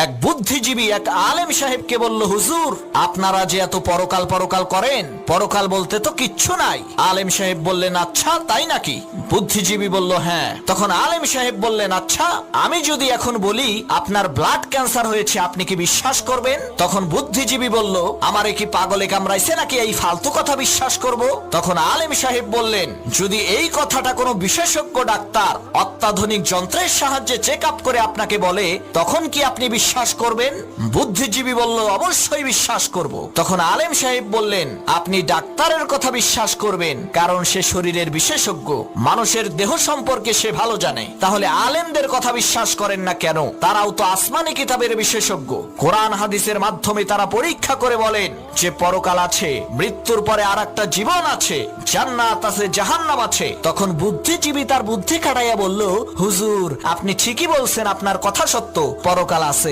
এক বুদ্ধিজীবী এক আলেম সাহেবকে বলল, হুজুর আপনারা যে এত পরকাল পরকাল করেন, পরকাল বলতে তো কিচ্ছু নাই। আলেম সাহেব বললেন, আচ্ছা তাই নাকি? বুদ্ধিজীবী বলল, হ্যাঁ। তখন আলেম সাহেব বললেন, আচ্ছা আমি যদি এখন বলি আপনার ব্লাড ক্যান্সার হয়েছে, আপনি কি বিশ্বাস করবেন? তখন বুদ্ধিজীবী বলল, আমারে কি পাগলে কামড়াইছে নাকি এই ফালতু কথা বিশ্বাস করব? তখন আলেম সাহেব বললেন, যদি এই কথাটা কোনো বিশেষজ্ঞ ডাক্তার অত্যাধুনিক যন্ত্রের সাহায্যে চেক আপ করে আপনাকে বলে, তখন কি আপনি বিশ্বাস করবেন? বুদ্ধিজীবী বলল, অবশ্যই বিশ্বাস করব। তখন আলেম সাহেব বললেন, আপনি ডাক্তারের কথা বিশ্বাস করবেন কারণ সে শরীরের বিশেষজ্ঞ, মানুষের দেহ সম্পর্কে সে ভালো জানে। তাহলে আলেমদের কথা বিশ্বাস করেন না কেন? তারাও তো আসমানি কিতাবের বিশেষজ্ঞ। কোরআন হাদিসের মাধ্যমে তারা পরীক্ষা করে বলেন যে পরকাল আছে, মৃত্যুর পরে আর একটা জীবন আছে, জান্নাত আছে, জাহান্নাম আছে। তখন বুদ্ধিজীবী তার বুদ্ধি খাটাইয়া বলল, হুজুর আপনি ঠিকই বলছেন, আপনার কথা সত্য, পরকাল আছে।